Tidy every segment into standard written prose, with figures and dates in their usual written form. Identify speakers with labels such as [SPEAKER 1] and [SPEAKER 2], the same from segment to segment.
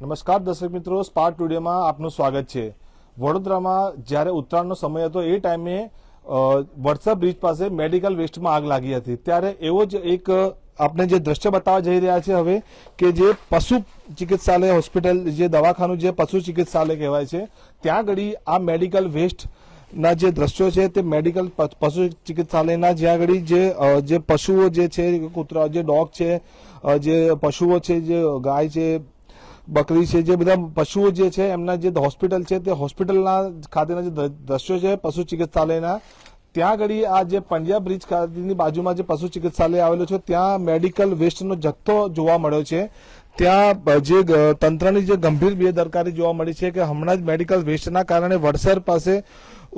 [SPEAKER 1] નમસ્કાર દર્શક મિત્રો, સ્પાર્ક ટુડેમાં આપનું સ્વાગત છે। વડોદરામાં જ્યારે ઉત્તરાયણનો સમય હતો એ ટાઈમે વડસર બ્રિજ પાસે મેડિકલ વેસ્ટમાં આગ લાગી હતી। ત્યારે એવો જ એક આપણે જે દ્રશ્ય બતાવવા જઈ રહ્યા છે હવે કે જે પશુ ચિકિત્સાલય હોસ્પિટલ, જે દવાખાનું જે પશુ ચિકિત્સાલય કહેવાય છે, ત્યાં આગળ આ મેડિકલ વેસ્ટ ના જે દ્રશ્યો છે તે મેડિકલ પશુ ચિકિત્સાલયના જ્યાં આગળ જે પશુઓ જે છે, કૂતરા, જે ડોગ છે, જે પશુઓ છે, જે ગાય છે, બકરી છે, જે બધા પશુઓ જે છે એમના જે હોસ્પિટલ છે તે હોસ્પિટલના ખાતેના જે દ્રશ્યો છે પશુ ચિકિત્સાલયના, ત્યાં આગળ આ જે પંડ્યા બ્રિજ ખાતેની બાજુમાં જે પશુ ચિકિત્સાલય આવેલું છે ત્યાં મેડિકલ વેસ્ટનો જથ્થો જોવા મળ્યો છે। ત્યાં જે તંત્રની જે ગંભીર બેદરકારી જોવા મળી છે કે હમણાં જ મેડિકલ વેસ્ટના કારણે વડસર પાસે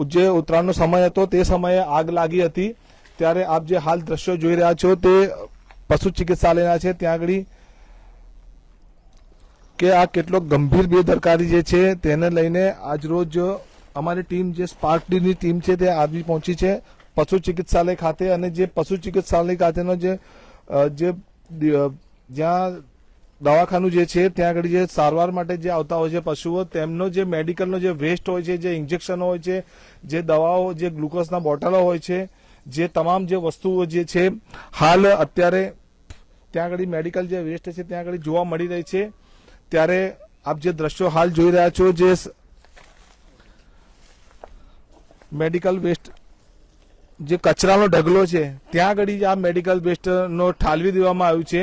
[SPEAKER 1] જે ઉત્તરાયણનો સમય હતો તે સમયે આગ લાગી હતી। ત્યારે આપ જે હાલ દ્રશ્યો જોઈ રહ્યા છો તે પશુ ચિકિત્સાલયના છે, ત્યાં આગળ કે આ કેટલો ગંભીર બેદરકારી જે છે તેને લઈને આજરોજ અમારી ટીમ, જે સ્પાર્ક ની ટીમ છે તે આવી પહોંચી છે પશુ ચિકિત્સાલય ખાતે। અને જે પશુ ચિકિત્સાલય ખાતેનો જ્યાં દવાખાનું જે છે ત્યાં આગળ જે સારવાર માટે જે આવતા હોય છે પશુઓ, તેમનો જે મેડિકલનો જે વેસ્ટ હોય છે, જે ઇન્જેક્શનો હોય છે, જે દવાઓ, જે ગ્લુકોઝના બોટલો હોય છે, જે તમામ જે વસ્તુઓ જે છે હાલ અત્યારે ત્યાં આગળ મેડિકલ જે વેસ્ટ છે ત્યાં આગળ જોવા મળી રહી છે। ત્યારે આપ જે દ્રશ્યો હાલ જોઈ રહ્યા છો, જે મેડિકલ વેસ્ટ, જે કચરાનો ઢગલો છે ત્યાં આગળ આ મેડિકલ વેસ્ટનો ઠાલવી દેવામાં આવ્યું છે।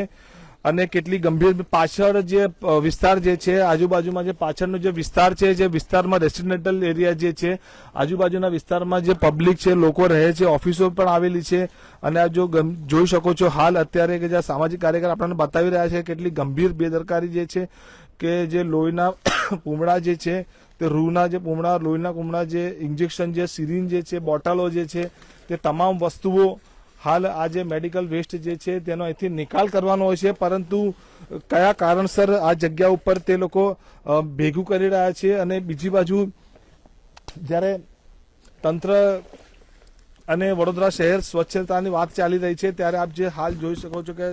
[SPEAKER 1] અને કેટલી ગંભીર પાછળ જે વિસ્તાર જે છે, આજુબાજુમાં જે પાછળનો જે વિસ્તાર છે, જે વિસ્તારમાં રેસિડેન્ટલ એરિયા જે છે, આજુબાજુના વિસ્તારમાં જે પબ્લિક છે, લોકો રહે છે, ઓફિસો પણ આવેલી છે। અને આ જો જોઈ શકો છો હાલ અત્યારે કે જે સામાજિક કાર્યકર આપણને બતાવી રહ્યા છે કેટલી ગંભીર બેદરકારી જે છે કે જે લોહીના પૂમડા જે છે તે રૂના જે પૂમડા, લોહીના પૂમડા, જે ઇન્જેક્શન, જે સિરિંજ જે છે, બોટલો જે છે, તે તમામ વસ્તુઓ હાલ આ જે મેડિકલ વેસ્ટ જે છે તેનો અહીંથી નિકાલ કરવાનો હોય છે, પરંતુ કયા કારણસર આ જગ્યા ઉપર તે લોકો ભેગું કરી રહ્યા છે। અને બીજી બાજુ જ્યારે તંત્ર અને વડોદરા શહેર સ્વચ્છતાની વાત ચાલી રહી છે ત્યારે આપ જે હાલ જોઈ શકો છો કે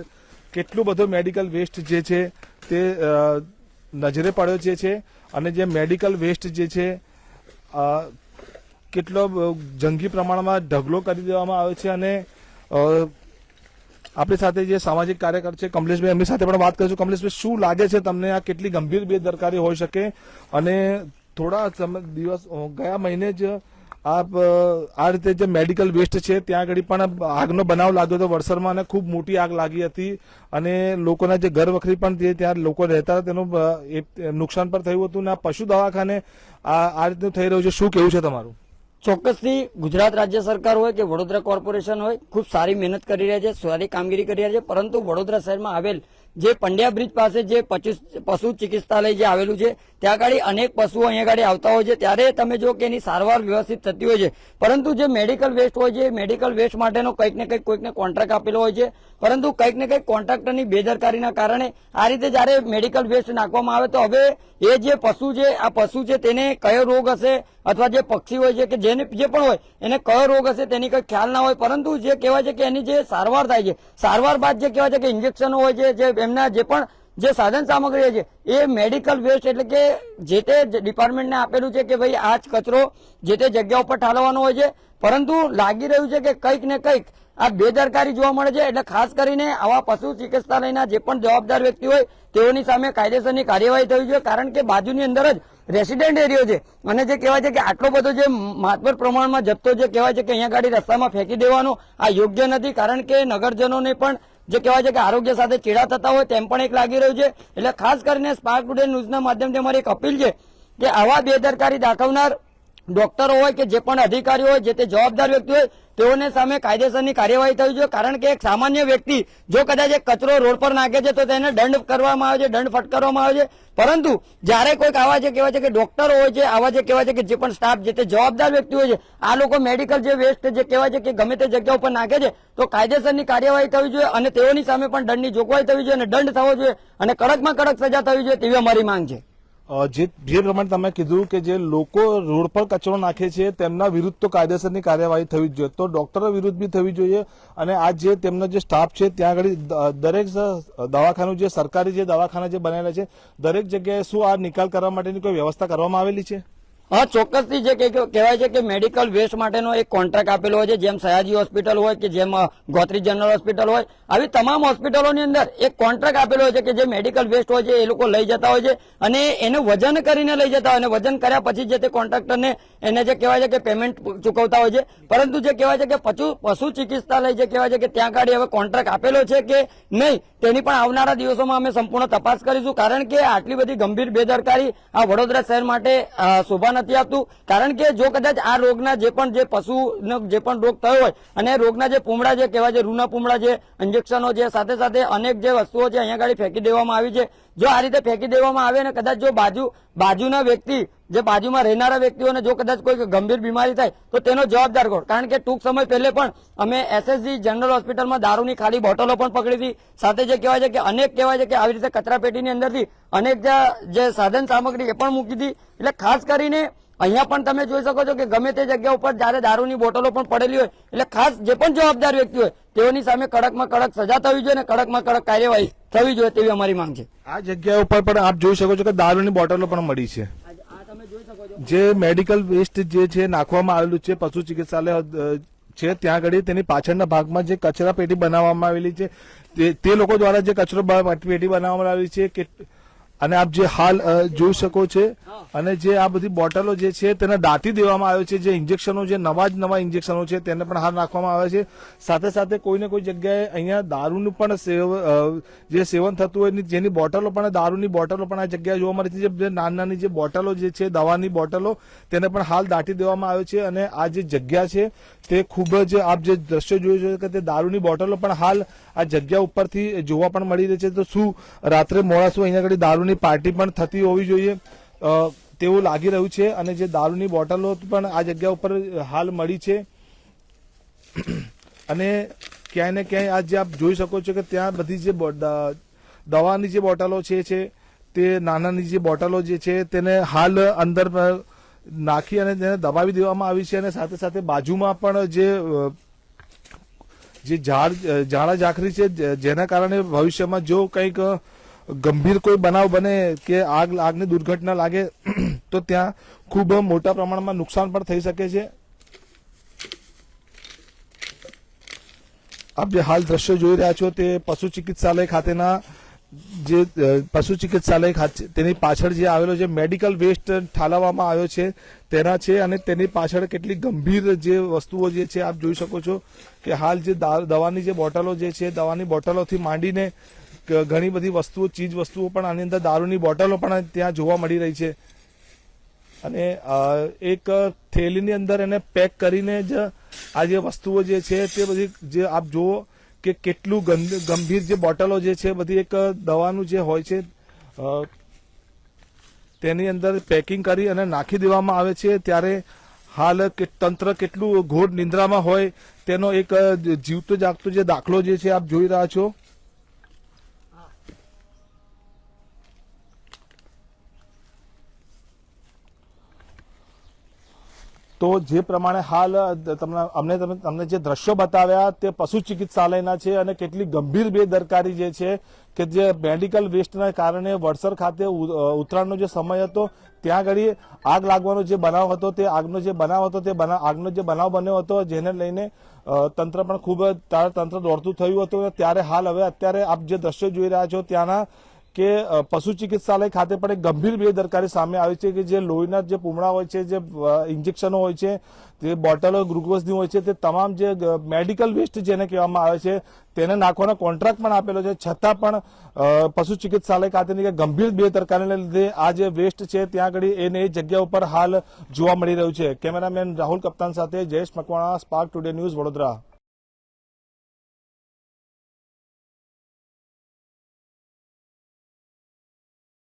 [SPEAKER 1] કેટલું બધું મેડિકલ વેસ્ટ જે છે તે નજરે પડ્યો છે। અને જે મેડિકલ વેસ્ટ જે છે કેટલો જંગી પ્રમાણમાં ઢગલો કરી દેવામાં આવ્યો છે। અને આપણી સાથે જે સામાજિક કાર્યકર છે કમલેશભાઈ, એમની સાથે પણ વાત કરીશું। કમલેશભાઈ, શું લાગે છે તમને આ કેટલી ગંભીર બેદરકારી હોઈ શકે? અને થોડા દિવસ ગયા મહિને જ આ રીતે જે મેડિકલ વેસ્ટ છે ત્યાં આગળ પણ આગનો બનાવ લાગ્યો હતો વડસરમાં, અને ખૂબ મોટી આગ લાગી હતી અને લોકોના જે ઘર વખરી પણ ત્યાં લોકો રહેતા હતા તેનું નુકસાન પણ થયું હતું। અને આ પશુ દવાખાને આ રીતનું થઈ રહ્યું છે, શું કેવું છે તમારું?
[SPEAKER 2] ચોક્કસથી ગુજરાત રાજ્ય સરકાર હોય કે વડોદરા કોર્પોરેશન હોય ખૂબ સારી મહેનત કરી રહ્યા છે, સારી કામગીરી કરી રહ્યા છે, પરંતુ વડોદરા શહેરમાં આવેલ જે પંડ્યા બ્રિજ પાસે જે પશુ ચિકિત્સાલય જે આવેલું છે ત્યાં આગળ અનેક પશુઓ અહીંયા આગળ આવતા હોય છે, ત્યારે તમે જો કે એની સારવાર વ્યવસ્થિત થતી હોય છે, પરંતુ જે મેડિકલ વેસ્ટ હોય છે, મેડિકલ વેસ્ટ માટેનો કંઈક ને કંઈક કોઈકને કોન્ટ્રાક્ટ આપેલો હોય છે, પરંતુ કંઈક ને કંઈક કોન્ટ્રાક્ટરની બેદરકારીના કારણે આ રીતે જયારે મેડિકલ વેસ્ટ નાખવામાં આવે તો હવે એ જે પશુ છે, આ પશુ છે તેને કયો રોગ હશે અથવા જે પક્ષી હોય છે કે જે પણ હોય એને કયો રોગ હશે તેની કોઈ ખ્યાલ ના હોય, પરંતુ જે કહેવાય છે કે એની જે સારવાર થાય છે, સારવાર બાદ જે કહેવાય છે કે ઇન્જેક્શનો હોય છે, જે એમના જે પણ જે સાધન સામગ્રી છે એ મેડિકલ વેસ્ટ એટલે કે જે તે ડિપાર્ટમેન્ટને આપેલું છે કે ભાઈ આ જ કચરો જે તે જગ્યા ઉપર ઠાલવવાનો હોય છે, પરંતુ લાગી રહ્યું છે કે કંઈક ને કંઈક આ બેદરકારી જોવા મળે છે। એટલે ખાસ કરીને આવા પશુ ચિકિત્સાલયના જે પણ જવાબદાર વ્યક્તિ હોય તેઓની સામે કાયદેસરની કાર્યવાહી થવી જોઈએ, કારણ કે બાજુની અંદર જ રેસિડેન્ટ એરિયો છે અને જે કહેવાય છે કે આટલો બધો જે માતબર પ્રમાણમાં જથ્થો જે કહેવાય છે કે અહીંયા ગાડી રસ્તામાં ફેંકી દેવાનો આ યોગ્ય નથી, કારણ કે નગરજનોને પણ જે કહેવાય છે કે આરોગ્ય સાથે ચેડા થતા હોય તેમ પણ એક લાગી રહ્યું છે। એટલે ખાસ કરીને સ્પાર્ક ટુડે ન્યૂઝના માધ્યમથી અમારી એક અપીલ છે કે આવા બેદરકારી દાખવનાર ડોક્ટરો હોય કે જે પણ અધિકારીઓ હોય, જે તે જવાબદાર વ્યક્તિ હોય, તેઓને સામે કાયદેસરની કાર્યવાહી થવી જોઈએ, કારણ કે એક સામાન્ય વ્યક્તિ જો કદાચ એક કચરો રોડ પર નાખે છે તો તેને દંડ કરવામાં આવે છે, દંડ ફટકારવામાં આવે છે, પરંતુ જ્યારે કોઈક આવા જે કહેવાય છે કે ડોક્ટરો હોય છે, આવા જે કહેવાય છે કે જે પણ સ્ટાફ, જે તે જવાબદાર વ્યક્તિ હોય છે, આ લોકો મેડિકલ જે વેસ્ટ જે કહેવાય છે કે ગમે તે જગ્યા ઉપર નાખે છે તો કાયદેસરની કાર્યવાહી થવી જોઈએ અને તેઓની સામે પણ દંડની જોગવાઈ થવી જોઈએ અને દંડ થવો જોઈએ અને કડકમાં કડક સજા થવી જોઈએ તેવી અમારી માંગ છે।
[SPEAKER 1] જે પ્રમાણે તમે કીધું કે જે લોકો રોડ પર કચરો નાખે છે તેમના વિરુદ્ધ તો કાયદેસરની કાર્યવાહી થવી જ જોઈએ, તો ડોક્ટરો વિરુદ્ધ બી થવી જોઈએ. અને આ જે તેમનો જે સ્ટાફ છે ત્યાં આગળ દરેક દવાખાનું જે સરકારી જે દવાખાના જે બનેલા છે દરેક જગ્યાએ શું આ નિકાલ કરવા માટેની કોઈ વ્યવસ્થા કરવામાં આવેલી છે?
[SPEAKER 2] હા, ચોક્કસથી જે કહેવાય છે કે મેડિકલ વેસ્ટ માટેનો એક કોન્ટ્રાક્ટ આપેલો હોય છે, જેમ સયાજી હોસ્પિટલ હોય કે જેમ ગોત્રી જનરલ હોસ્પિટલ હોય, આવી તમામ હોસ્પિટલોની અંદર એક કોન્ટ્રાક્ટ આપેલો હોય છે કે જે મેડિકલ વેસ્ટ હોય છે એ લોકો લઈ જતા હોય છે અને એને વજન કરીને લઈ જતા હોય અને વજન કર્યા પછી જે તે કોન્ટ્રાક્ટરને એને જે કહેવાય છે કે પેમેન્ટ ચૂકવતા હોય છે. પરંતુ જે કહેવાય છે કે પશુ ચિકિત્સાલય જે કહેવાય છે કે ત્યાં આગળ હવે કોન્ટ્રાક્ટ આપેલો છે કે નહીં તેની પણ આવનારા દિવસોમાં અમે સંપૂર્ણ તપાસ કરીશું, કારણ કે આટલી બધી ગંભીર બેદરકારી આ વડોદરા શહેર માટે શોભા નથી આપતું. કારણ કે જો કદાચ આ રોગના જે પશુનો જે પણ રોગ થયો હોય અને રોગના જે પૂમડા જે કહેવાય છે રૂના પૂમડા જે ઇન્જેક્શનો છે સાથે સાથે અનેક જે વસ્તુઓ છે અહીંયા આગળ ફેંકી દેવામાં આવી છે, જો આ રીતે ફેંકી દેવામાં આવે અને કદાચ જો બાજુના વ્યક્તિ જે બાજુમાં રહેનારા વ્યક્તિઓને જો કદાચ કોઈ ગંભીર બીમારી થાય તો તેનો જવાબદાર કોણ? કારણ કે ટૂંક સમય પહેલે પણ અમે એસએસજી જનરલ હોસ્પિટલમાં દારૂની ખાલી બોટલો પણ પકડી હતી, સાથે જે કહેવાય છે કે અનેક કહેવાય છે કે આવી રીતે કચરાપેટીની અંદરથી અનેક જે સાધન સામગ્રી એ પણ મૂકી હતી. એટલે ખાસ કરીને અહીંયા પણ તમે જોઈ શકો છો કે ગમે તે જગ્યા ઉપર જયારે દારૂની બોટલો પણ પડેલી હોય એટલે ખાસ જે પણ જવાબદાર વ્યક્તિ હોય તેઓની સામે કડકમાં કડક સજા થવી જોઈએ અને કડકમાં કડક કાર્યવાહી થવી જોઈએ તેવી અમારી માંગ છે.
[SPEAKER 1] આ જગ્યા ઉપર પણ આપ જોઈ શકો છો કે દારૂની બોટલો પણ મળી છે. જે મેડિકલ વેસ્ટ જે છે નાખવામાં આવેલું છે પશુ ચિકિત્સાલય છે ત્યાં આગળ તેની પાછળના ભાગમાં જે કચરા પેટી બનાવવામાં આવેલી છે તે લોકો દ્વારા જે કચરો પેટી બનાવવામાં આવેલી છે કે અને આપ જે હાલ જોઈ શકો છો અને જે આ બધી બોટલો જે છે તેને દાટી દેવામાં આવે છે, જે ઇન્જેક્શનો જે નવા ઇન્જેક્શનો છે તેને પણ હાલ નાખવામાં આવે છે. સાથે સાથે કોઈને કોઈ જગ્યાએ અહીંયા દારૂનું પણ જે સેવન થતું હોય જેની બોટલો પણ દારૂની બોટલો પણ આ જગ્યાએ જોવા મળે છે. જે નાની જે બોટલો જે છે દવાની બોટલો તેને પણ હાલ દાટી દેવામાં આવે છે અને આ જે જગ્યા છે તે ખૂબ જ આપ જે દ્રશ્યો જોઈ શકો કે તે દારૂની બોટલો પણ હાલ આ જગ્યા ઉપરથી જોવા પણ મળી રહી છે. તો શું રાત્રે મોડાસું અહીંયા આગળ દારૂની પાર્ટી પણ થતી હોવી જોઈએ તેવું લાગી રહ્યું છે અને જે દારૂની બોટલો પણ આ જગ્યા ઉપર હાલ મળી છે. અને ક્યાંય ને ક્યાંય આ જે આપ જોઈ શકો છો કે ત્યાં બધી જે દવાની જે બોટલો છે તે નાનાની જે બોટલો જે છે તેને હાલ અંદર નાખી અને તેને દબાવી દેવામાં આવી છે અને સાથે સાથે બાજુમાં પણ જે ઝાડા ઝાખરી છે જેના કારણે ભવિષ્યમાં જો કંઈક ગંભીર કોઈ બનાવ બને કે આગની દુર્ઘટના લાગે તો ત્યાં ખૂબ મોટા પ્રમાણમાં નુકસાન પણ થઈ શકે છે. આપ જે હાલ દ્રશ્યો જોઈ રહ્યા છો તે પશુ ચિકિત્સાલય ખાતેના જે પશુ ચિકિત્સાલય ખાતે તેની પાછળ જે આવેલો જે મેડિકલ વેસ્ટ ઠાલવવામાં આવ્યો છે તેના છે અને તેની પાછળ કેટલી ગંભીર જે વસ્તુઓ જે છે આપ જોઈ શકો છો કે હાલ જે દવાની જે બોટલો જે છે દવાની બોટલોથી માંડીને ઘણી બધી વસ્તુઓ ચીજ વસ્તુઓ પણ આની અંદર દારૂની બોટલો પણ ત્યાં જોવા મળી રહી છે અને એક થેલીની અંદર એને પેક કરીને જ આ જે વસ્તુઓ જે છે તે બધી જે આપ જુઓ કે કેટલું ગંભીર જે બોટલો જે છે બધી એક દવાનું જે હોય છે તેની અંદર પેકિંગ કરી અને નાખી દેવામાં આવે છે. ત્યારે હાલ તંત્ર કેટલું ઘોર નિંદ્રામાં હોય તેનો એક જીવતો જાગતો જે દાખલો જે છે આપ જોઈ રહ્યા છો. તો જે પ્રમાણે હાલ તમને જે દ્રશ્યો બતાવ્યા તે પશુ ચિકિત્સાલયના છે અને કેટલી ગંભીર બેદરકારી જે છે કે જે મેડિકલ વેસ્ટના કારણે વડસર ખાતે ઉત્તરાયણનો જે સમય હતો ત્યાં આગળ આગ લાગવાનો જે બનાવ હતો તે આગનો જે બનાવ બન્યો હતો જેને લઈને તંત્ર પણ ખૂબ તંત્ર દોડતું થયું હતું. ત્યારે હાલ હવે અત્યારે આપ જે દ્રશ્યો જોઈ રહ્યા છો ત્યાંના કે પશુ ચિકિત્સાલય ખાતે પણ એક ગંભીર બેદરકારી સામે આવી છે કે જે લોહીના જે પૂમડા હોય છે, જે ઇન્જેક્શનો હોય છે, જે બોટલો ગ્લુકોઝની હોય છે, તે તમામ જે મેડિકલ વેસ્ટ જેને કહેવામાં આવે છે તેને નાખવાનો કોન્ટ્રાક્ટ પણ આપેલો છે, છતાં પણ પશુ ચિકિત્સાલય ખાતેની ગંભીર બેદરકારીને લીધે આ જે વેસ્ટ છે ત્યાં આગળ એને એ જગ્યા ઉપર હાલ જોવા મળી રહ્યું છે. કેમેરામેન રાહુલ કપ્તાન સાથે Jayesh Makwana, spark today news, Vadodara.